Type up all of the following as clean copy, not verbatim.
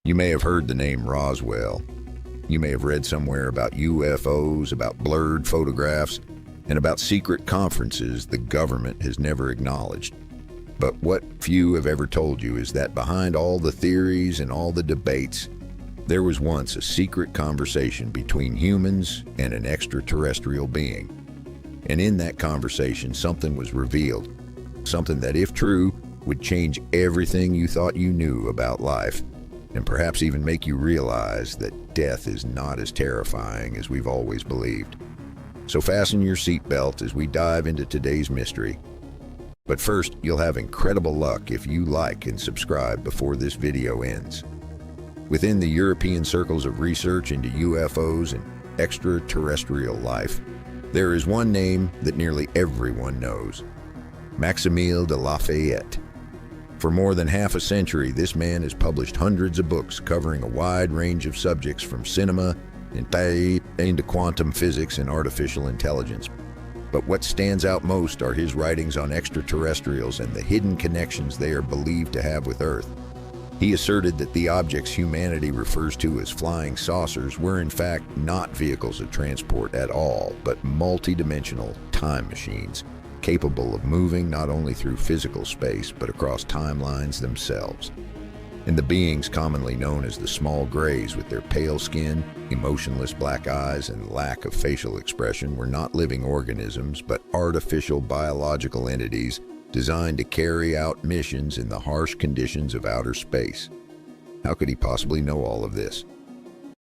You may have heard the name Roswell. You may have read somewhere about UFOs, about blurred photographs, and about secret conferences the government has never acknowledged. But what few have ever told you is that behind all the theories and all the debates, there was once a secret conversation between humans and an extraterrestrial being. And in that conversation, something was revealed, something that, if true, would change everything you thought you knew about life, and perhaps even make you realize that death is not as terrifying as we've always believed. So fasten your seatbelt as we dive into today's mystery. But first, you'll have incredible luck if you like and subscribe before this video ends. Within the European circles of research into UFOs and extraterrestrial life, there is one name that nearly everyone knows: Maximillien De Lafayette. For more than half a century, this man has published hundreds of books covering a wide range of subjects from cinema and into quantum physics and artificial intelligence. But what stands out most are his writings on extraterrestrials and the hidden connections they are believed to have with Earth. He asserted that the objects humanity refers to as flying saucers were in fact not vehicles of transport at all, but multidimensional time machines, capable of moving not only through physical space, but across timelines themselves. And the beings commonly known as the small grays, with their pale skin, emotionless black eyes, and lack of facial expression, were not living organisms, but artificial biological entities designed to carry out missions in the harsh conditions of outer space. How could he possibly know all of this?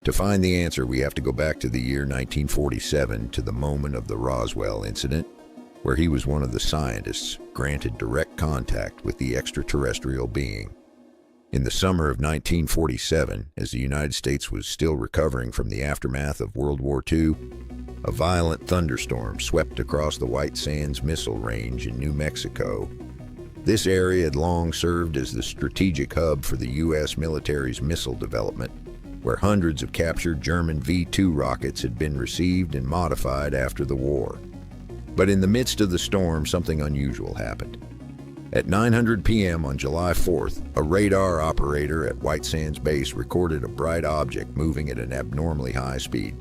To find the answer, we have to go back to the year 1947, to the moment of the Roswell incident, where he was one of the scientists granted direct contact with the extraterrestrial being. In the summer of 1947, as the United States was still recovering from the aftermath of World War II, a violent thunderstorm swept across the White Sands Missile Range in New Mexico. This area had long served as the strategic hub for the U.S. military's missile development, where hundreds of captured German V-2 rockets had been received and modified after the war. But in the midst of the storm, something unusual happened. At 9:00 p.m. on July 4th, a radar operator at White Sands Base recorded a bright object moving at an abnormally high speed.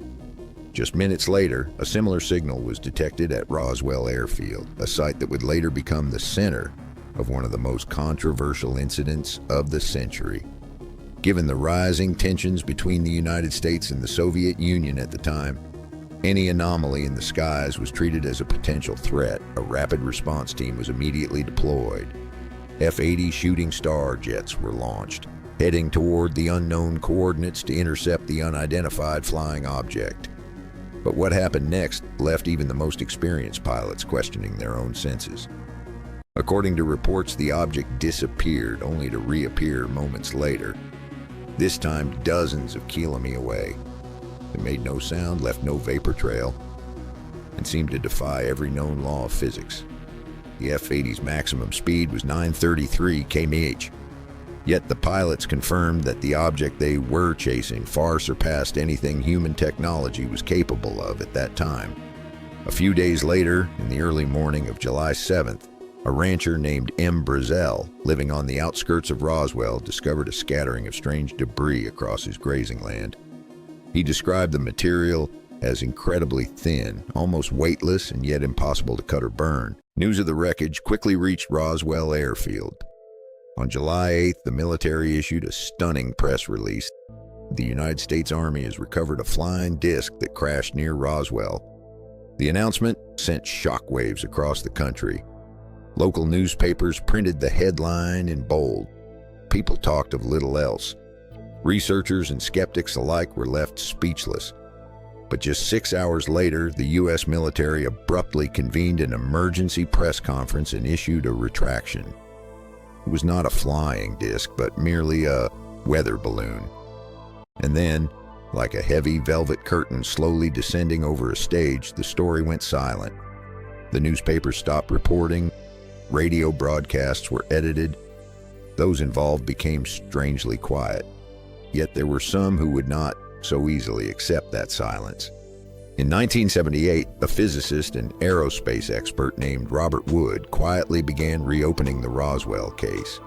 Just minutes later, a similar signal was detected at Roswell Airfield, a site that would later become the center of one of the most controversial incidents of the century. Given the rising tensions between the United States and the Soviet Union at the time, any anomaly in the skies was treated as a potential threat. A rapid response team was immediately deployed. F-80 Shooting Star jets were launched, heading toward the unknown coordinates to intercept the unidentified flying object. But what happened next left even the most experienced pilots questioning their own senses. According to reports, the object disappeared, only to reappear moments later, this time dozens of kilometers away. It made no sound, left no vapor trail, and seemed to defy every known law of physics. The F-80's maximum speed was 933 km/h. Yet the pilots confirmed that the object they were chasing far surpassed anything human technology was capable of at that time. A few days later, in the early morning of July 7th, a rancher named M. Brazel, living on the outskirts of Roswell, discovered a scattering of strange debris across his grazing land. He described the material as incredibly thin, almost weightless, and yet impossible to cut or burn. News of the wreckage quickly reached Roswell Airfield. On July 8th, the military issued a stunning press release. The United States Army has recovered a flying disc that crashed near Roswell. The announcement sent shockwaves across the country. Local newspapers printed the headline in bold. People talked of little else. Researchers and skeptics alike were left speechless. But just 6 hours later, the U.S. military abruptly convened an emergency press conference and issued a retraction. It was not a flying disc, but merely a weather balloon. And then, like a heavy velvet curtain slowly descending over a stage, the story went silent. The newspapers stopped reporting. Radio broadcasts were edited. Those involved became strangely quiet. Yet there were some who would not so easily accept that silence. In 1978, a physicist and aerospace expert named Robert Wood quietly began reopening the Roswell case.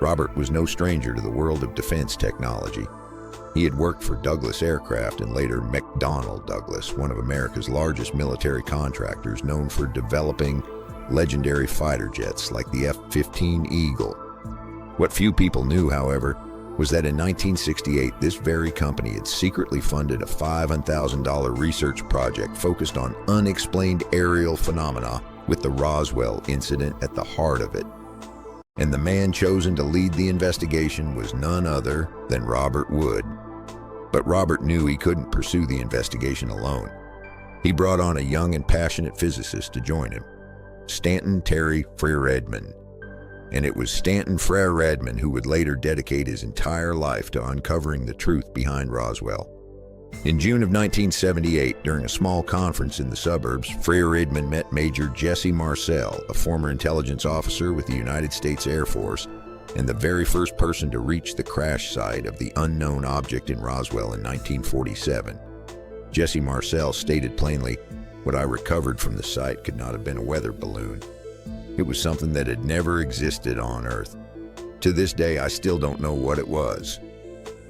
Robert was no stranger to the world of defense technology. He had worked for Douglas Aircraft and later McDonnell Douglas, one of America's largest military contractors, known for developing legendary fighter jets like the F-15 Eagle. What few people knew, however, was that in 1968, this very company had secretly funded a $500,000 research project focused on unexplained aerial phenomena, with the Roswell incident at the heart of it. And the man chosen to lead the investigation was none other than Robert Wood. But Robert knew he couldn't pursue the investigation alone. He brought on a young and passionate physicist to join him, Stanton Terry Frere Edmund. And it was Stanton Frere Edmund who would later dedicate his entire life to uncovering the truth behind Roswell. In June of 1978, during a small conference in the suburbs, Frere Edmund met Major Jesse Marcel, a former intelligence officer with the United States Air Force, and the very first person to reach the crash site of the unknown object in Roswell in 1947. Jesse Marcel stated plainly, "What I recovered from the site could not have been a weather balloon. It was something that had never existed on Earth. To this day, I still don't know what it was."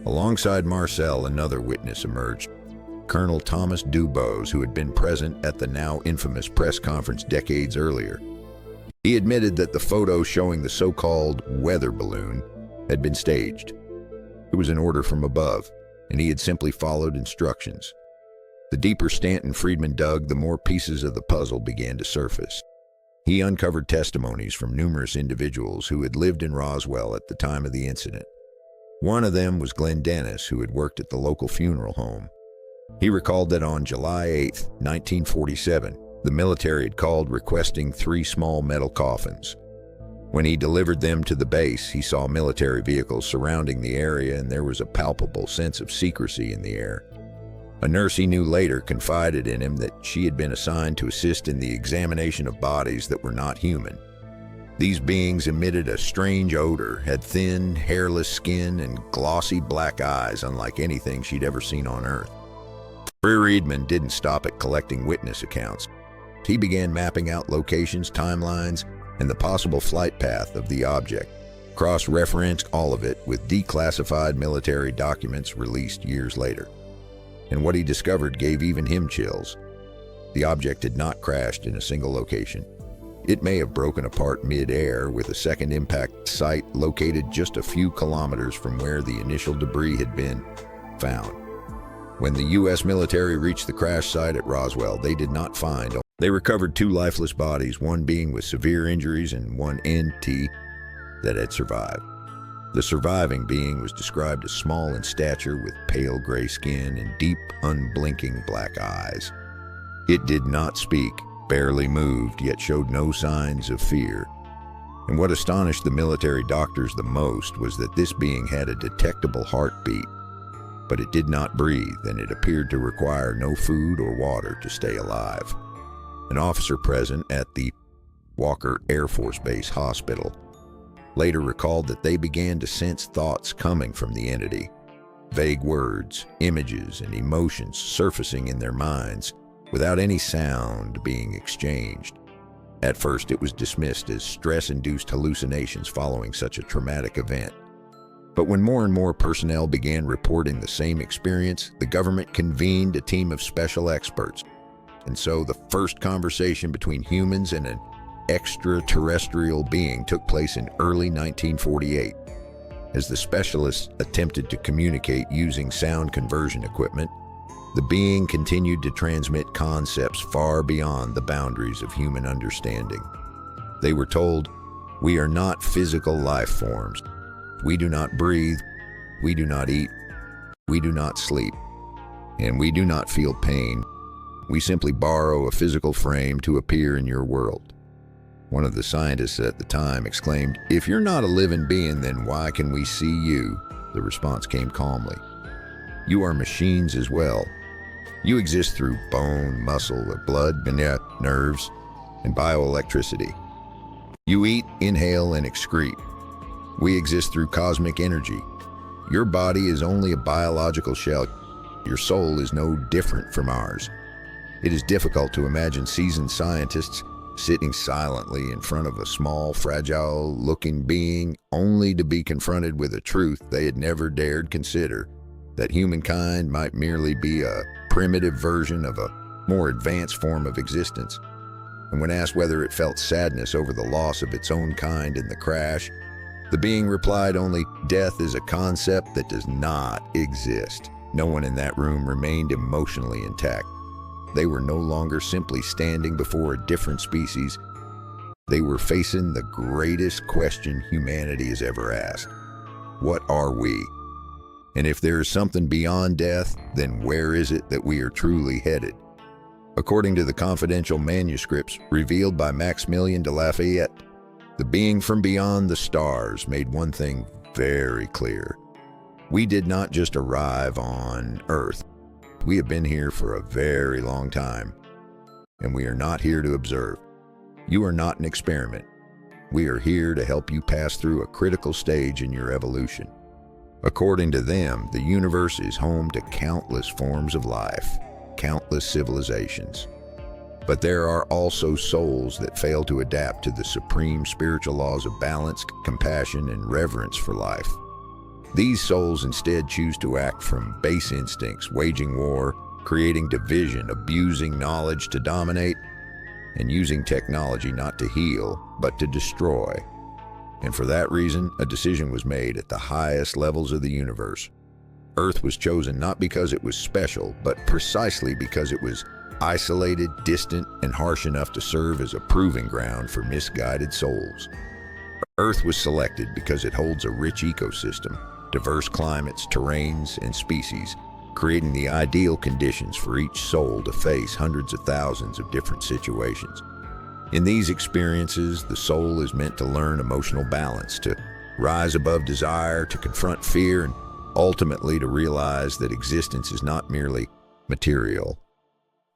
Alongside Marcel, another witness emerged, Colonel Thomas Dubose, who had been present at the now infamous press conference decades earlier. He admitted that the photo showing the so-called weather balloon had been staged. It was an order from above, and he had simply followed instructions. The deeper Stanton Friedman dug, the more pieces of the puzzle began to surface. He uncovered testimonies from numerous individuals who had lived in Roswell at the time of the incident. One of them was Glenn Dennis, who had worked at the local funeral home. He recalled that on July 8, 1947, the military had called requesting 3 small metal coffins. When he delivered them to the base, he saw military vehicles surrounding the area, and there was a palpable sense of secrecy in the air. A nurse he knew later confided in him that she had been assigned to assist in the examination of bodies that were not human. These beings emitted a strange odor, had thin, hairless skin, and glossy black eyes unlike anything she'd ever seen on Earth. Frere Edmund didn't stop at collecting witness accounts. He began mapping out locations, timelines, and the possible flight path of the object, cross-referenced all of it with declassified military documents released years later. And what he discovered gave even him chills. The object had not crashed in a single location. It may have broken apart mid-air, with a second impact site located just a few kilometers from where the initial debris had been found. When the U.S. military reached the crash site at Roswell, they did not find. They recovered 2 lifeless bodies, one being with severe injuries and one NT that had survived. The surviving being was described as small in stature with pale gray skin and deep, unblinking black eyes. It did not speak, barely moved, yet showed no signs of fear. And what astonished the military doctors the most was that this being had a detectable heartbeat, but it did not breathe, and it appeared to require no food or water to stay alive. An officer present at the Walker Air Force Base Hospital later recalled that they began to sense thoughts coming from the entity, vague words, images, and emotions surfacing in their minds without any sound being exchanged. At first, it was dismissed as stress-induced hallucinations following such a traumatic event. But when more and more personnel began reporting the same experience, the government convened a team of special experts. And so the first conversation between humans and an extraterrestrial being took place in early 1948. As the specialists attempted to communicate using sound conversion equipment, the being continued to transmit concepts far beyond the boundaries of human understanding. They were told, "We are not physical life forms. We do not breathe. We do not eat. We do not sleep. And we do not feel pain. We simply borrow a physical frame to appear in your world." One of the scientists at the time exclaimed, "If you're not a living being, then why can we see you?" The response came calmly. "You are machines as well. You exist through bone, muscle, blood, nerves, and bioelectricity. You eat, inhale, and excrete. We exist through cosmic energy. Your body is only a biological shell. Your soul is no different from ours." It is difficult to imagine seasoned scientists sitting silently in front of a small, fragile-looking being, only to be confronted with a truth they had never dared consider, that humankind might merely be a primitive version of a more advanced form of existence. And when asked whether it felt sadness over the loss of its own kind in the crash, the being replied only, "Death is a concept that does not exist." No one in that room remained emotionally intact. They were no longer simply standing before a different species. They were facing the greatest question humanity has ever asked. What are we? And if there is something beyond death, then where is it that we are truly headed? According to the confidential manuscripts revealed by Maximillien De Lafayette, the being from beyond the stars made one thing very clear. We did not just arrive on Earth. We have been here for a very long time, and we are not here to observe. You are not an experiment. We are here to help you pass through a critical stage in your evolution. According to them, the universe is home to countless forms of life, countless civilizations. But there are also souls that fail to adapt to the supreme spiritual laws of balance, compassion, and reverence for life. These souls instead choose to act from base instincts, waging war, creating division, abusing knowledge to dominate, and using technology not to heal, but to destroy. And for that reason, a decision was made at the highest levels of the universe. Earth was chosen not because it was special, but precisely because it was isolated, distant, and harsh enough to serve as a proving ground for misguided souls. Earth was selected because it holds a rich ecosystem, diverse climates, terrains, and species, creating the ideal conditions for each soul to face hundreds of thousands of different situations. In these experiences, the soul is meant to learn emotional balance, to rise above desire, to confront fear, and ultimately to realize that existence is not merely material.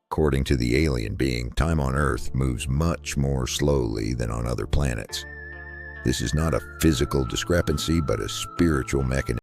According to the alien being, time on Earth moves much more slowly than on other planets. This is not a physical discrepancy, but a spiritual mechanism.